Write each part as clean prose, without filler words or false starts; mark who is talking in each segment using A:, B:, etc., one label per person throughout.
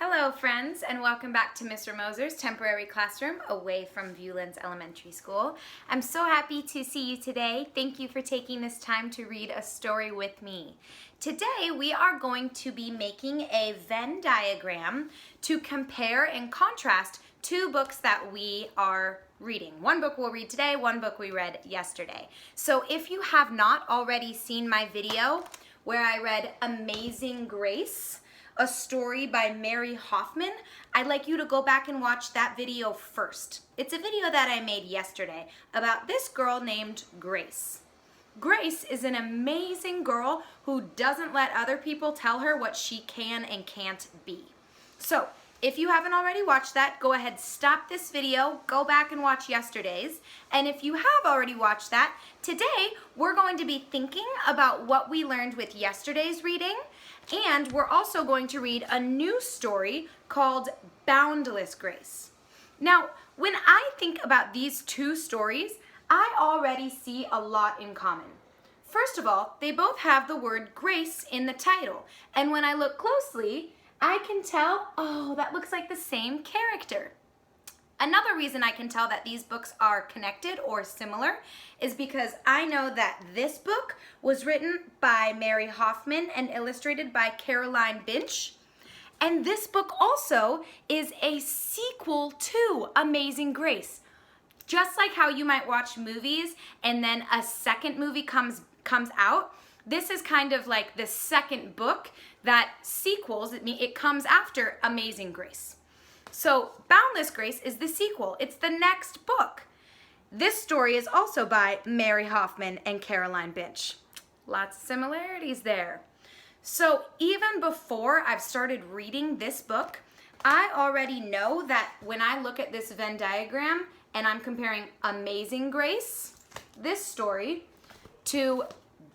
A: Hello friends, and welcome back to Mr. Moser's temporary classroom away from Viewlands Elementary School. I'm so happy to see you today. Thank you for taking this time to read a story with me. Today we are going to be making a Venn diagram to compare and contrast two books that we are reading. One book we'll read today, one book we read yesterday. So if you have not already seen my video where I read Amazing Grace, a story by Mary Hoffman, I'd like you to go back and watch that video first. It's a video that I made yesterday about this girl named Grace. Grace is an amazing girl who doesn't let other people tell her what she can and can't be. So, if you haven't already watched that, go ahead, stop this video, go back and watch yesterday's. And if you have already watched that, today we're going to be thinking about what we learned with yesterday's reading, and we're also going to read a new story called Boundless Grace. Now, when I think about these two stories, I already see a lot in common. First of all, they both have the word grace in the title, and when I look closely, I can tell, oh, that looks like the same character. Another reason I can tell that these books are connected or similar is because I know that this book was written by Mary Hoffman and illustrated by Caroline Binch. And this book also is a sequel to Amazing Grace. Just like how you might watch movies and then a second movie comes out, this is kind of like the second book that sequels, it comes after Amazing Grace. So Boundless Grace is the sequel. It's the next book. This story is also by Mary Hoffman and Caroline Binch. Lots of similarities there. So even before I've started reading this book, I already know that when I look at this Venn diagram and I'm comparing Amazing Grace, this story, to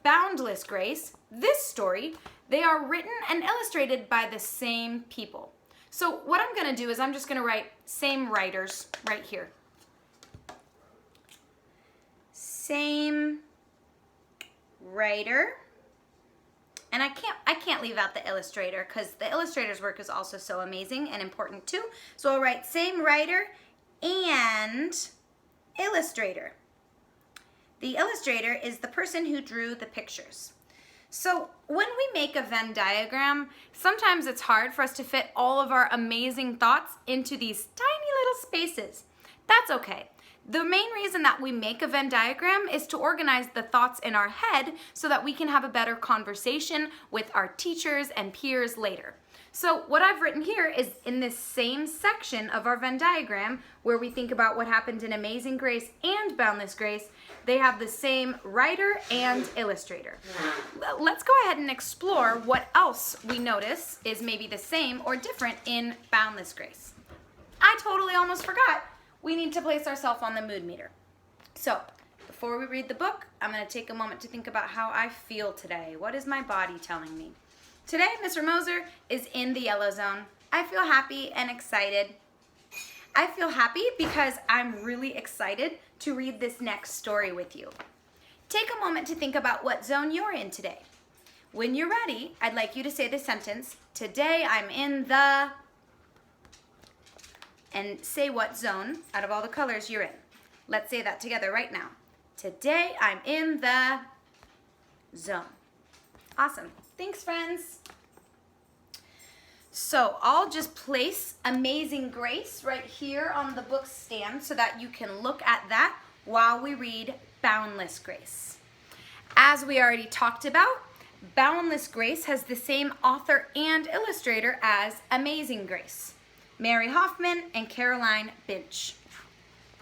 A: Boundless Grace, this story, they are written and illustrated by the same people. So what I'm going to do is I'm just going to write same writers right here. Same writer. And I can't leave out the illustrator because the illustrator's work is also so amazing and important too. So I'll write same writer and illustrator. The illustrator is the person who drew the pictures. So when we make a Venn diagram, sometimes it's hard for us to fit all of our amazing thoughts into these tiny little spaces. That's okay. The main reason that we make a Venn diagram is to organize the thoughts in our head so that we can have a better conversation with our teachers and peers later. So what I've written here is in this same section of our Venn diagram where we think about what happened in Amazing Grace and Boundless Grace, they have the same writer and illustrator. Let's go ahead and explore what else we notice is maybe the same or different in Boundless Grace. I totally almost forgot. We need to place ourselves on the mood meter. So before we read the book, I'm going to take a moment to think about how I feel today. What is my body telling me? Today, Mr. Moser is in the yellow zone. I feel happy and excited. I feel happy because I'm really excited to read this next story with you. Take a moment to think about what zone you're in today. When you're ready, I'd like you to say the sentence, today I'm in the, and say what zone out of all the colors you're in. Let's say that together right now. Today I'm in the zone. Awesome. Thanks, friends. So I'll just place Amazing Grace right here on the book stand so that you can look at that while we read Boundless Grace. As we already talked about, Boundless Grace has the same author and illustrator as Amazing Grace, Mary Hoffman and Caroline Binch.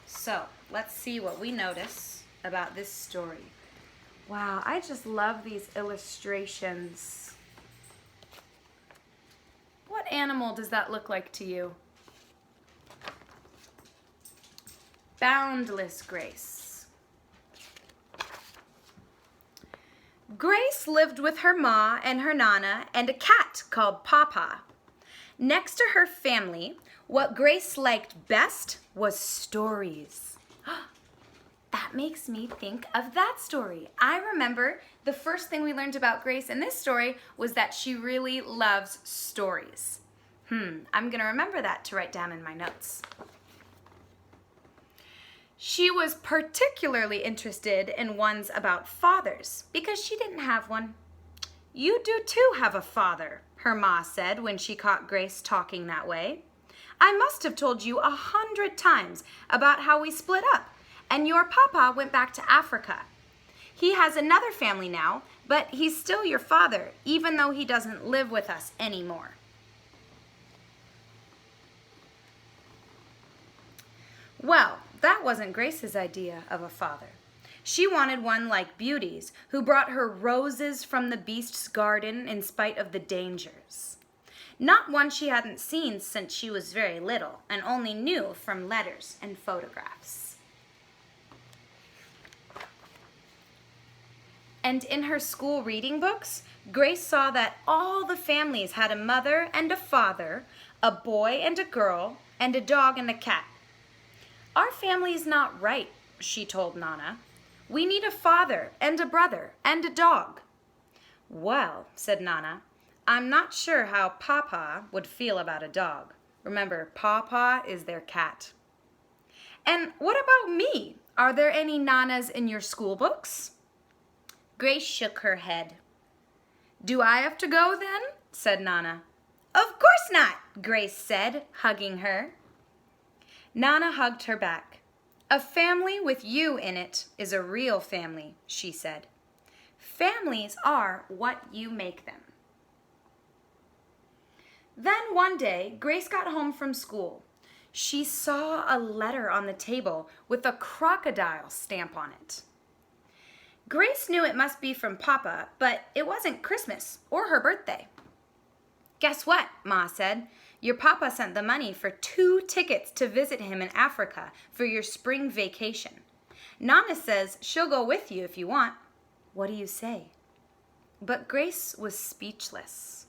A: So let's see what we notice about this story. Wow, I just love these illustrations. What animal does that look like to you? Boundless Grace. Grace lived with her ma and her nana and a cat called Papa. Next to her family, what Grace liked best was stories. That makes me think of that story. I remember the first thing we learned about Grace in this story was that she really loves stories. I'm going to remember that to write down in my notes. She was particularly interested in ones about fathers because she didn't have one. You do too have a father, her ma said when she caught Grace talking that way. I must have told you 100 times about how we split up and your papa went back to Africa. He has another family now, but he's still your father, even though he doesn't live with us anymore. Well, that wasn't Grace's idea of a father. She wanted one like Beauty's, who brought her roses from the beast's garden in spite of the dangers. Not one she hadn't seen since she was very little and only knew from letters and photographs. And in her school reading books, Grace saw that all the families had a mother and a father, a boy and a girl, and a dog and a cat. Our family is not right, she told Nana. We need a father and a brother and a dog. Well, said Nana, I'm not sure how Papa would feel about a dog. Remember, Papa is their cat. And what about me? Are there any Nanas in your school books? Grace shook her head. Do I have to go then? Said Nana. Of course not, Grace said, hugging her. Nana hugged her back. A family with you in it is a real family, she said. Families are what you make them. Then one day, Grace got home from school. She saw a letter on the table with a crocodile stamp on it. Grace knew it must be from Papa, but it wasn't Christmas or her birthday. Guess what, Ma said. Your papa sent the money for 2 tickets to visit him in Africa for your spring vacation. Nana says she'll go with you if you want. What do you say? But Grace was speechless.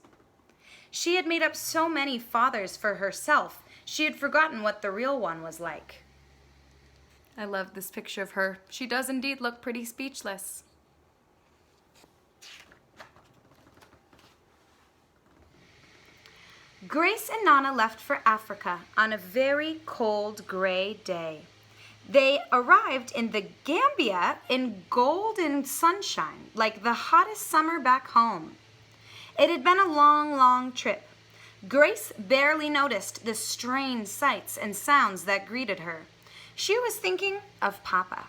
A: She had made up so many fathers for herself, she had forgotten what the real one was like. I love this picture of her. She does indeed look pretty speechless. Grace and Nana left for Africa on a very cold, gray day. They arrived in the Gambia in golden sunshine, like the hottest summer back home. It had been a long, long trip. Grace barely noticed the strange sights and sounds that greeted her. She was thinking of Papa.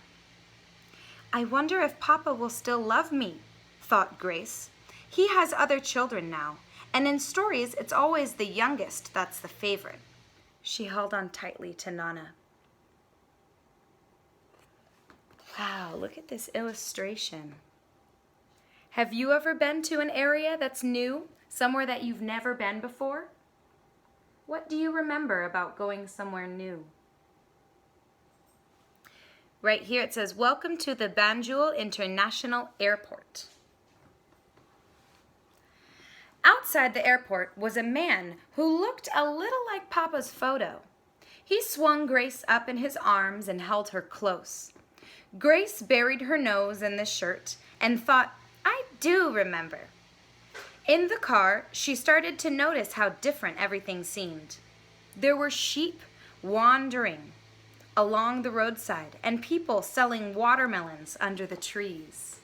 A: I wonder if Papa will still love me, thought Grace. He has other children now. And in stories, it's always the youngest that's the favorite. She held on tightly to Nana. Wow, look at this illustration. Have you ever been to an area that's new, somewhere that you've never been before? What do you remember about going somewhere new? Right here it says, Welcome to the Banjul International Airport. Outside the airport was a man who looked a little like Papa's photo. He swung Grace up in his arms and held her close. Grace buried her nose in the shirt and thought, I do remember. In the car, she started to notice how different everything seemed. There were sheep wandering along the roadside and people selling watermelons under the trees.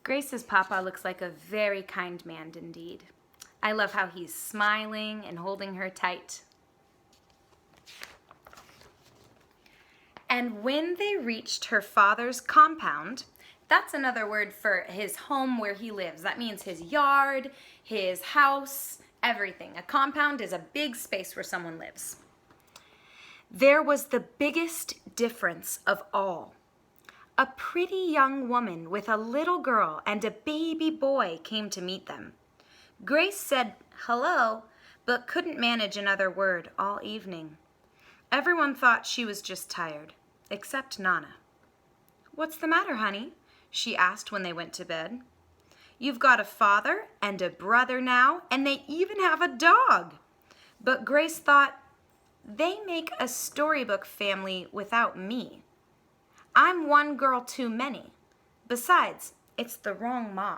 A: Grace's Papa looks like a very kind man indeed. I love how he's smiling and holding her tight. And when they reached her father's compound, that's another word for his home where he lives. That means his yard, his house, everything. A compound is a big space where someone lives. There was the biggest difference of all. A pretty young woman with a little girl and a baby boy came to meet them. Grace said hello, but couldn't manage another word all evening. Everyone thought she was just tired, except Nana. What's the matter, honey? She asked when they went to bed. You've got a father and a brother now, and they even have a dog. But Grace thought, they make a storybook family without me. I'm one girl too many. Besides, it's the wrong ma.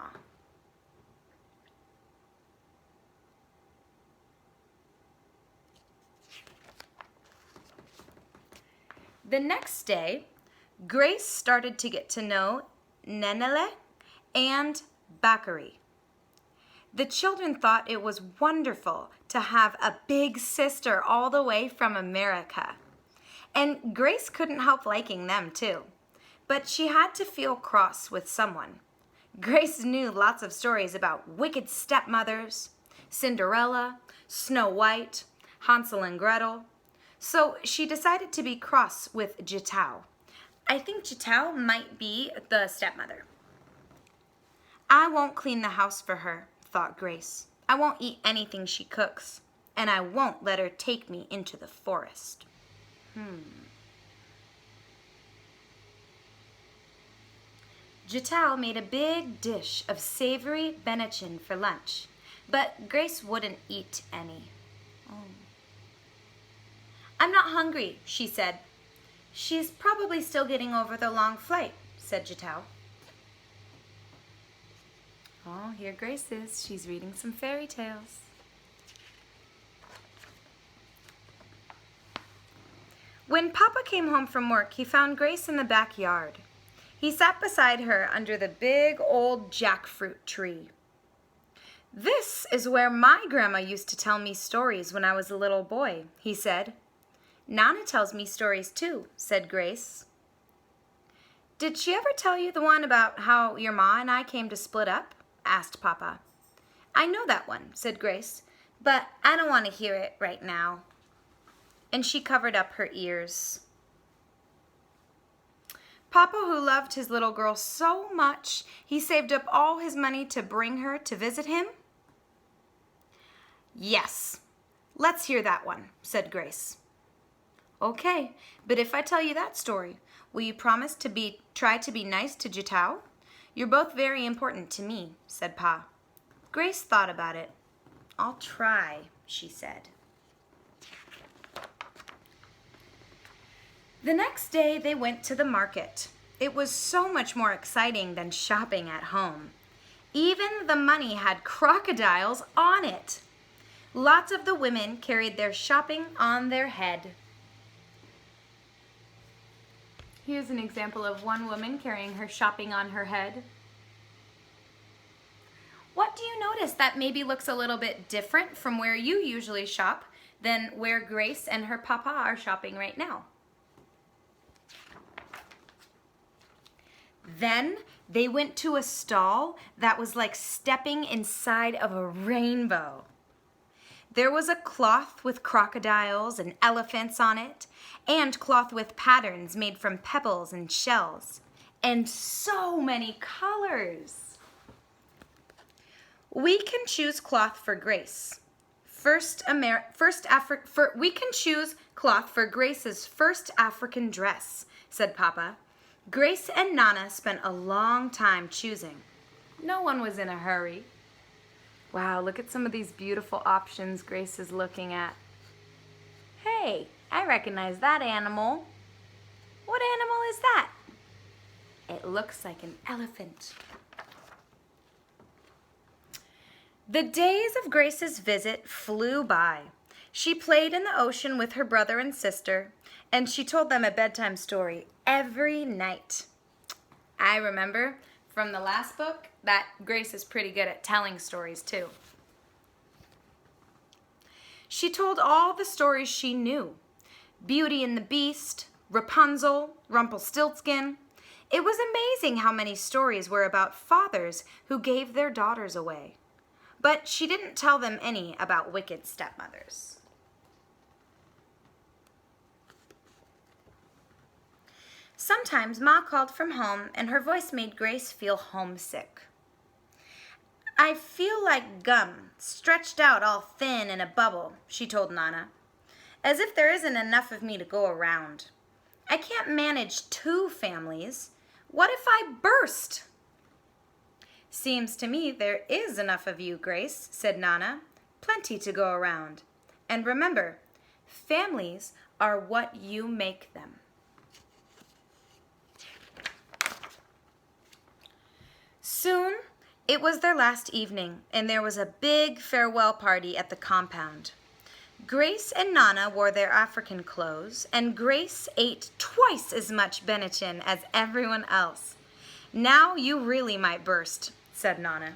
A: The next day, Grace started to get to know Nenele and Bakari. The children thought it was wonderful to have a big sister all the way from America. And Grace couldn't help liking them too. But she had to feel cross with someone. Grace knew lots of stories about wicked stepmothers, Cinderella, Snow White, Hansel and Gretel. So she decided to be cross with Jitao. I think Jitao might be the stepmother. I won't clean the house for her, thought Grace. I won't eat anything she cooks, and I won't let her take me into the forest. Jitao made a big dish of savory benachin for lunch, but Grace wouldn't eat any. I'm not hungry, she said. She's probably still getting over the long flight, said Jitao. Oh, here Grace is. She's reading some fairy tales. When Papa came home from work, he found Grace in the backyard. He sat beside her under the big old jackfruit tree. This is where my grandma used to tell me stories when I was a little boy, he said. Nana tells me stories too, said Grace. Did she ever tell you the one about how your ma and I came to split up? Asked Papa. I know that one, said Grace, but I don't want to hear it right now. And she covered up her ears. Papa, who loved his little girl so much, he saved up all his money to bring her to visit him? Yes, let's hear that one, said Grace. Okay, but if I tell you that story, will you promise to try to be nice to Jitao? You're both very important to me, said Pa. Grace thought about it. I'll try, she said. The next day they went to the market. It was so much more exciting than shopping at home. Even the money had crocodiles on it. Lots of the women carried their shopping on their head. Here's an example of one woman carrying her shopping on her head. What do you notice that maybe looks a little bit different from where you usually shop than where Grace and her papa are shopping right now? Then they went to a stall that was like stepping inside of a rainbow. There was a cloth with crocodiles and elephants on it, and cloth with patterns made from pebbles and shells, and so many colors. We can choose cloth for Grace. We can choose cloth for Grace's first African dress, said Papa. Grace and Nana spent a long time choosing. No one was in a hurry. Wow, look at some of these beautiful options Grace is looking at. Hey, I recognize that animal. What animal is that? It looks like an elephant. The days of Grace's visit flew by. She played in the ocean with her brother and sister, and she told them a bedtime story every night. I remember from the last book that Grace is pretty good at telling stories too. She told all the stories she knew. Beauty and the Beast, Rapunzel, Rumpelstiltskin. It was amazing how many stories were about fathers who gave their daughters away. But she didn't tell them any about wicked stepmothers. Sometimes Ma called from home and her voice made Grace feel homesick. I feel like gum, stretched out all thin in a bubble, she told Nana, as if there isn't enough of me to go around. I can't manage 2 families. What if I burst? Seems to me there is enough of you, Grace, said Nana. Plenty to go around. And remember, families are what you make them. Soon, it was their last evening, and there was a big farewell party at the compound. Grace and Nana wore their African clothes, and Grace ate twice as much Benetton as everyone else. Now you really might burst, said Nana.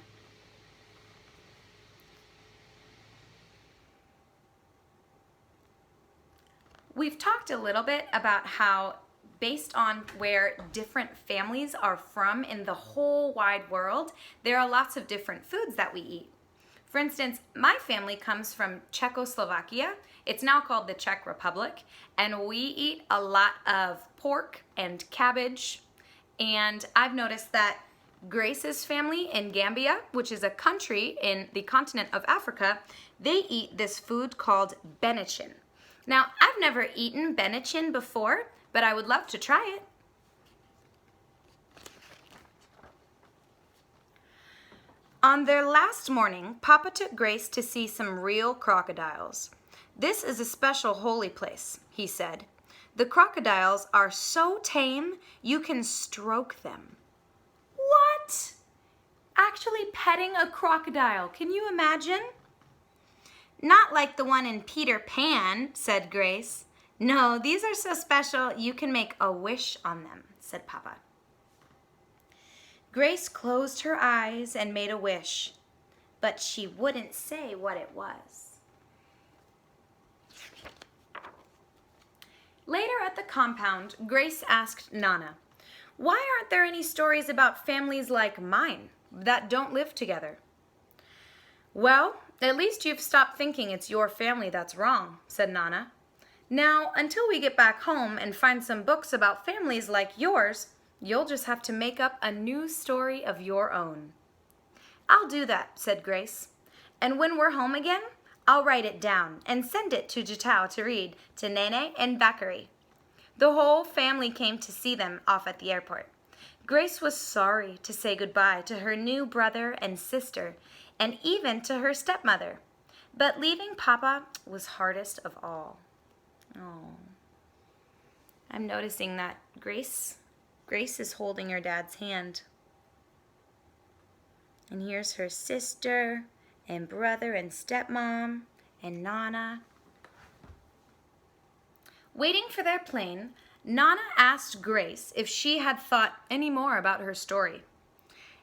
A: We've talked a little bit about how, based on where different families are from in the whole wide world, there are lots of different foods that we eat. For instance, my family comes from Czechoslovakia. It's now called the Czech Republic, and we eat a lot of pork and cabbage. And I've noticed that Grace's family in Gambia, which is a country in the continent of Africa, they eat this food called Benetton. Now, I've never eaten Benetton before, but I would love to try it. On their last morning, Papa took Grace to see some real crocodiles. This is a special holy place, he said. The crocodiles are so tame, you can stroke them. What? Actually petting a crocodile, can you imagine? Not like the one in Peter Pan, said Grace. No, these are so special, you can make a wish on them, said Papa. Grace closed her eyes and made a wish, but she wouldn't say what it was. Later at the compound, Grace asked Nana, "Why aren't there any stories about families like mine that don't live together?" "Well, at least you've stopped thinking it's your family that's wrong," said Nana. "Now, until we get back home and find some books about families like yours, you'll just have to make up a new story of your own." "I'll do that," said Grace. "And when we're home again, I'll write it down and send it to Jitao to read to Nene and Bakari." The whole family came to see them off at the airport. Grace was sorry to say goodbye to her new brother and sister, and even to her stepmother. But leaving Papa was hardest of all. Oh, I'm noticing that Grace is holding her dad's hand. And here's her sister and brother and stepmom and Nana. Waiting for their plane, Nana asked Grace if she had thought any more about her story.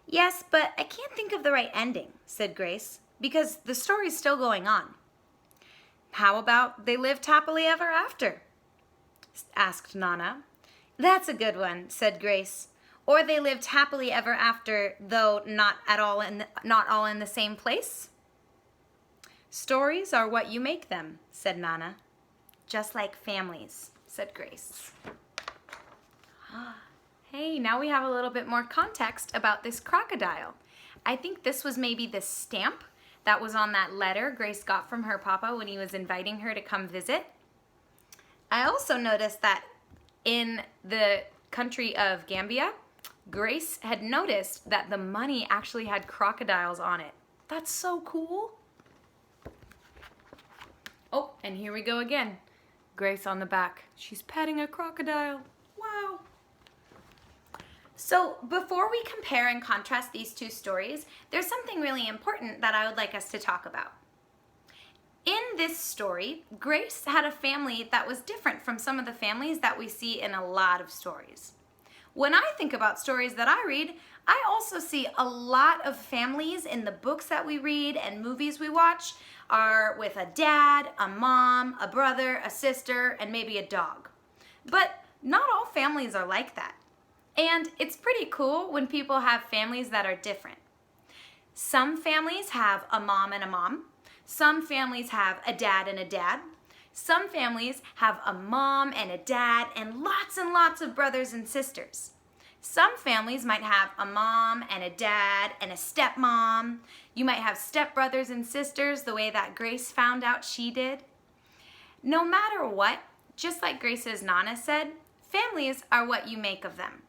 A: "Yes, but I can't think of the right ending," said Grace, "because the story's still going on." "How about they lived happily ever after?" asked Nana. "That's a good one," said Grace. "Or they lived happily ever after, though not all in the same place." "Stories are what you make them," said Nana. "Just like families," said Grace. Hey, now we have a little bit more context about this crocodile. I think this was maybe the stamp that was on that letter Grace got from her papa when he was inviting her to come visit. I also noticed that in the country of Gambia, Grace had noticed that the money actually had crocodiles on it. That's so cool. Oh, and here we go again. Grace on the back. She's petting a crocodile. Wow. So before we compare and contrast these two stories, there's something really important that I would like us to talk about. In this story, Grace had a family that was different from some of the families that we see in a lot of stories. When I think about stories that I read, I also see a lot of families in the books that we read and movies we watch are with a dad, a mom, a brother, a sister, and maybe a dog. But not all families are like that. And it's pretty cool when people have families that are different. Some families have a mom and a mom. Some families have a dad and a dad. Some families have a mom and a dad and lots of brothers and sisters. Some families might have a mom and a dad and a stepmom. You might have stepbrothers and sisters the way that Grace found out she did. No matter what, just like Grace's Nana said, families are what you make of them.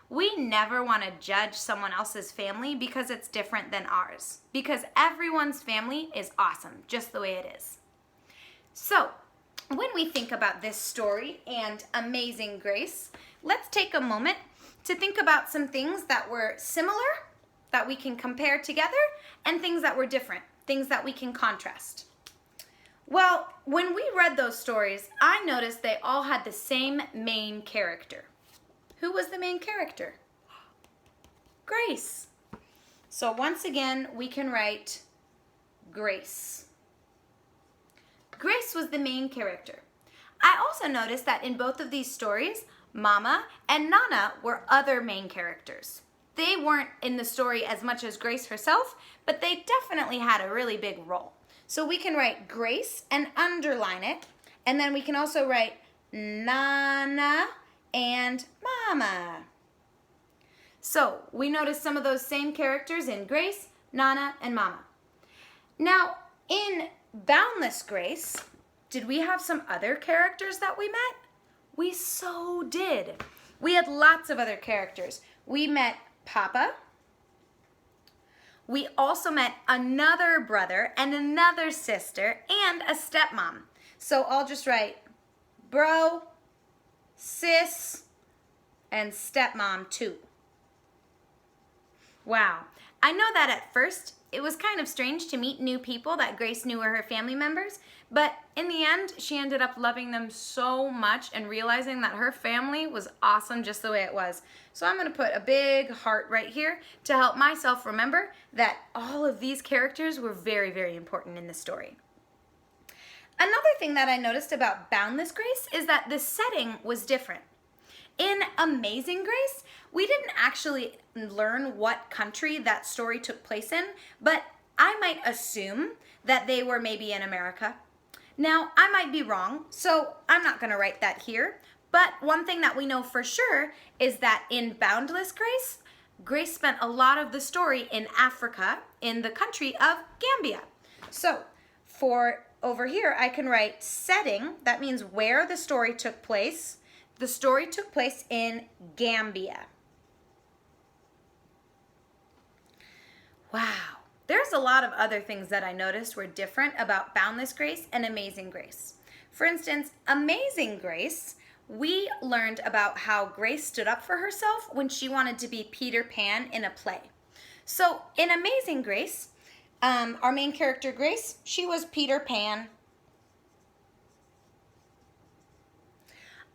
A: We never want to judge someone else's family because it's different than ours, because everyone's family is awesome, just the way it is. So, when we think about this story and Amazing Grace, let's take a moment to think about some things that were similar, that we can compare together, and things that were different, things that we can contrast. Well, when we read those stories, I noticed they all had the same main character. Who was the main character? Grace. So once again, we can write Grace. Grace was the main character. I also noticed that in both of these stories, Mama and Nana were other main characters. They weren't in the story as much as Grace herself, but they definitely had a really big role. So we can write Grace and underline it, and then we can also write Nana and Mama. So we notice some of those same characters in Grace, Nana, and Mama. Now, in Boundless Grace, did we have some other characters that we met? We so did. We had lots of other characters. We met Papa. We also met another brother and another sister and a stepmom. So I'll just write bro, sis, and stepmom too. Wow. I know that at first it was kind of strange to meet new people that Grace knew were her family members, but in the end, she ended up loving them so much and realizing that her family was awesome just the way it was. So I'm going to put a big heart right here to help myself remember that all of these characters were very, very important in the story. Another thing that I noticed about Boundless Grace is that the setting was different. In Amazing Grace, we didn't actually learn what country that story took place in, but I might assume that they were maybe in America. Now, I might be wrong, so I'm not going to write that here, but one thing that we know for sure is that in Boundless Grace, Grace spent a lot of the story in Africa, in the country of Gambia. So, for over here, I can write setting, that means where the story took place. The story took place in Gambia. Wow. There's a lot of other things that I noticed were different about Boundless Grace and Amazing Grace. For instance, Amazing Grace, we learned about how Grace stood up for herself when she wanted to be Peter Pan in a play. So in Amazing Grace, our main character Grace, she was Peter Pan.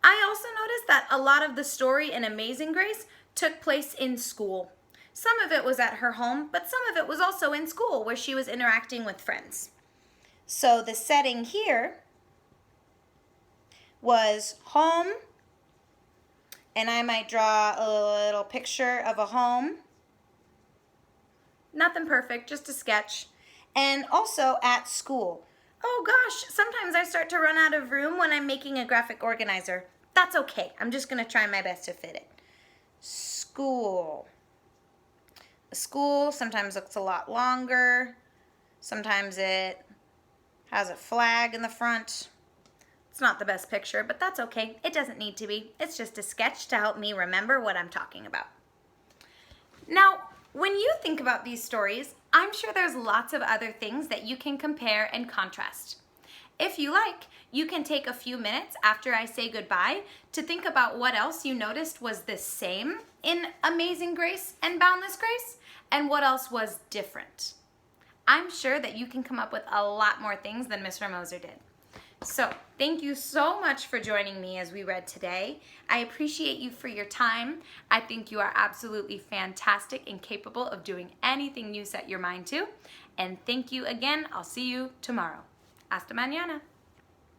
A: I also noticed that a lot of the story in Amazing Grace took place in school. Some of it was at her home, but some of it was also in school where she was interacting with friends. So the setting here was home, and I might draw a little picture of a home. Nothing perfect, just a sketch. And also at school. Oh gosh, sometimes I start to run out of room when I'm making a graphic organizer. That's okay. I'm just going to try my best to fit it. School. A school sometimes looks a lot longer. Sometimes it has a flag in the front. It's not the best picture, but that's okay. It doesn't need to be. It's just a sketch to help me remember what I'm talking about. Now, when you think about these stories, I'm sure there's lots of other things that you can compare and contrast. If you like, you can take a few minutes after I say goodbye to think about what else you noticed was the same in Amazing Grace and Boundless Grace, and what else was different. I'm sure that you can come up with a lot more things than Mr. Moser did. So, thank you so much for joining me as we read today. I appreciate you for your time. I think you are absolutely fantastic and capable of doing anything you set your mind to. And thank you again. I'll see you tomorrow. Hasta mañana.